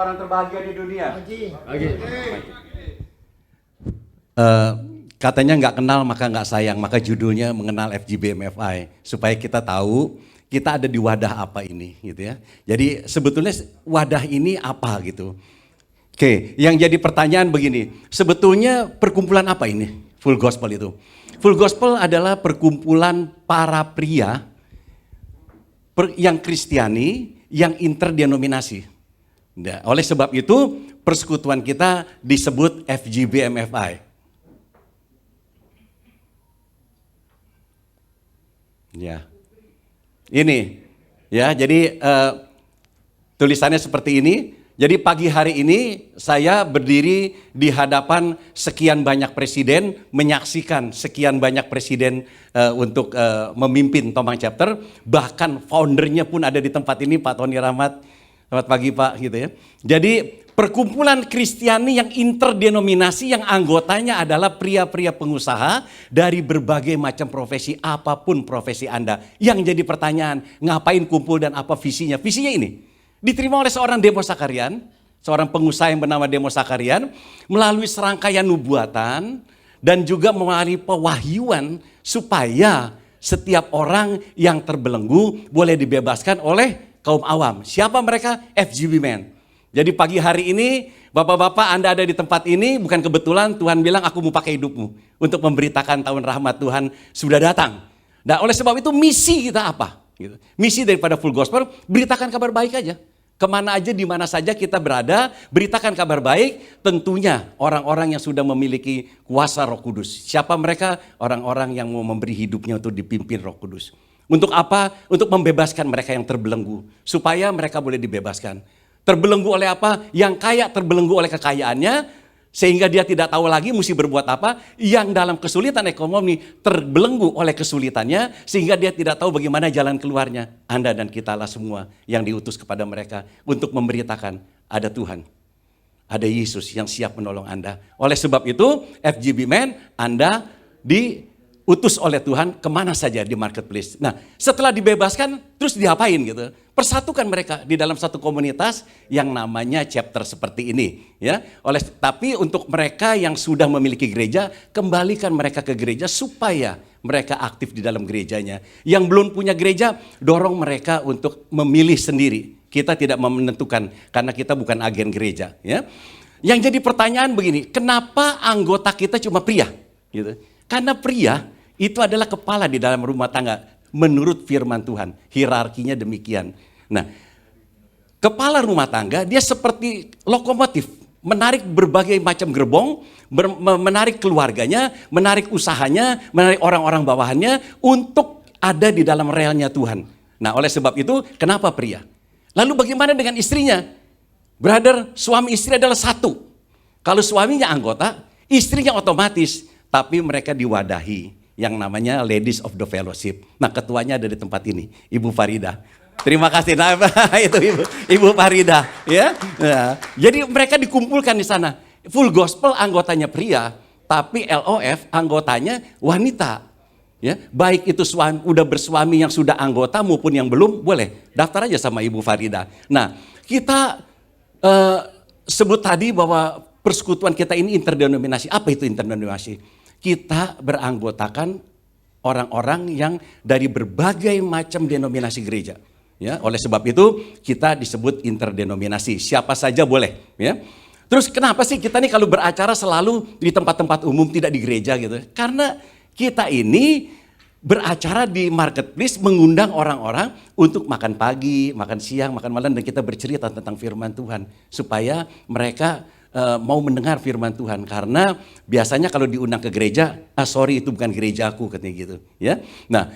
orang terbahagia di dunia? Katanya nggak kenal maka nggak sayang, maka judulnya mengenal FGBMFI supaya kita tahu kita ada di wadah apa ini, gitu ya. Jadi sebetulnya wadah ini apa gitu. Oke, yang jadi pertanyaan begini, sebetulnya perkumpulan apa ini? Full Gospel itu. Full Gospel adalah perkumpulan para pria yang Kristiani, yang interdenominasi. Nah, oleh sebab itu persekutuan kita disebut FGBMFI. Ya, ini ya. Jadi tulisannya seperti ini. Jadi pagi hari ini saya berdiri di hadapan sekian banyak presiden, menyaksikan sekian banyak presiden untuk memimpin Tomang Chapter. Bahkan foundernya pun ada di tempat ini, Pak Tony Rahmat. Selamat pagi Pak, gitu ya. Jadi perkumpulan Kristiani yang interdenominasi yang anggotanya adalah pria-pria pengusaha dari berbagai macam profesi, apapun profesi Anda. Yang jadi pertanyaan, ngapain kumpul dan apa visinya? Visinya ini. Diterima oleh seorang Demos Sakarian, seorang pengusaha yang bernama Demos Sakarian, melalui serangkaian nubuatan dan juga melalui pewahyuan supaya setiap orang yang terbelenggu boleh dibebaskan oleh kaum awam. Siapa mereka? FGB Men. Jadi pagi hari ini, bapak-bapak Anda ada di tempat ini, bukan kebetulan Tuhan bilang aku mau pakai hidupmu untuk memberitakan tahun rahmat Tuhan sudah datang. Nah oleh sebab itu misi kita apa? Gitu. Misi daripada Full Gospel, beritakan kabar baik aja. Kemana aja, di mana saja kita berada, beritakan kabar baik. Tentunya orang-orang yang sudah memiliki kuasa Roh Kudus. Siapa mereka? Orang-orang yang mau memberi hidupnya untuk dipimpin Roh Kudus. Untuk apa? Untuk membebaskan mereka yang terbelenggu. Supaya mereka boleh dibebaskan. Terbelenggu oleh apa? Yang kaya terbelenggu oleh kekayaannya. Sehingga dia tidak tahu lagi mesti berbuat apa. Yang dalam kesulitan ekonomi terbelenggu oleh kesulitannya. Sehingga dia tidak tahu bagaimana jalan keluarnya. Anda dan kitalah semua yang diutus kepada mereka. Untuk memberitakan ada Tuhan. Ada Yesus yang siap menolong Anda. Oleh sebab itu FGB Men, Anda diutus oleh Tuhan kemana saja di marketplace. Nah setelah dibebaskan terus diapain gitu. Persatukan mereka di dalam satu komunitas yang namanya chapter seperti ini, ya. Tapi untuk mereka yang sudah memiliki gereja, kembalikan mereka ke gereja supaya mereka aktif di dalam gerejanya. Yang belum punya gereja, dorong mereka untuk memilih sendiri. Kita tidak menentukan karena kita bukan agen gereja, ya. Yang jadi pertanyaan begini, kenapa anggota kita cuma pria? Gitu. Karena pria itu adalah kepala di dalam rumah tangga. Menurut firman Tuhan, hierarkinya demikian. Nah, kepala rumah tangga dia seperti lokomotif, menarik berbagai macam gerbong, menarik keluarganya, menarik usahanya, menarik orang-orang bawahannya untuk ada di dalam relnya Tuhan. Nah, oleh sebab itu, kenapa pria? Lalu bagaimana dengan istrinya? Brother, suami istri adalah satu. Kalau suaminya anggota, istrinya otomatis, tapi mereka diwadahi. Yang namanya Ladies of the Fellowship. Nah ketuanya ada di tempat ini, Ibu Farida. Terima kasih, nah, itu Ibu Farida. Ya. Nah, jadi mereka dikumpulkan di sana. Full Gospel anggotanya pria, tapi LOF anggotanya wanita. Ya, baik itu udah bersuami yang sudah anggota maupun yang belum, boleh daftar aja sama Ibu Farida. Nah kita sebut tadi bahwa persekutuan kita ini interdenominasi. Apa itu interdenominasi? Kita beranggotakan orang-orang yang dari berbagai macam denominasi gereja. Ya, oleh sebab itu kita disebut interdenominasi. Siapa saja boleh. Ya. Terus kenapa sih kita nih kalau beracara selalu di tempat-tempat umum tidak di gereja gitu? Karena kita ini beracara di marketplace mengundang orang-orang untuk makan pagi, makan siang, makan malam dan kita bercerita tentang firman Tuhan supaya mereka mau mendengar firman Tuhan. Karena biasanya kalau diundang ke gereja, sorry itu bukan gerejaku katanya gitu, ya. Nah,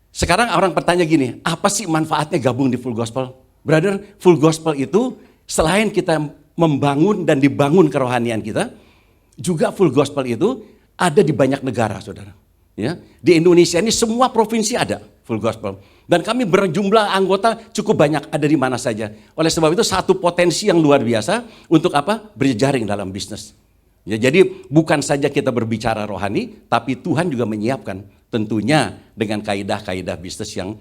sekarang orang bertanya gini, apa sih manfaatnya gabung di Full Gospel? Brother, Full Gospel itu selain kita membangun dan dibangun kerohanian kita, juga Full Gospel itu ada di banyak negara, Saudara. Ya, di Indonesia ini semua provinsi ada Full Gospel. Dan kami berjumlah anggota cukup banyak, ada di mana saja. Oleh sebab itu satu potensi yang luar biasa untuk apa? Berjejaring dalam bisnis. Ya, jadi bukan saja kita berbicara rohani, tapi Tuhan juga menyiapkan tentunya dengan kaidah-kaidah bisnis yang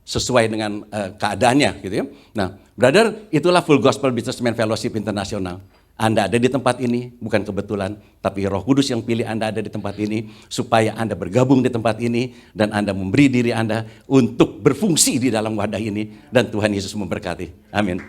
sesuai dengan keadaannya gitu ya. Nah, brother, itulah Full Gospel Businessman Fellowship International. Anda ada di tempat ini bukan kebetulan, tapi Roh Kudus yang pilih Anda ada di tempat ini supaya Anda bergabung di tempat ini dan Anda memberi diri Anda untuk berfungsi di dalam wadah ini dan Tuhan Yesus memberkati. Amin.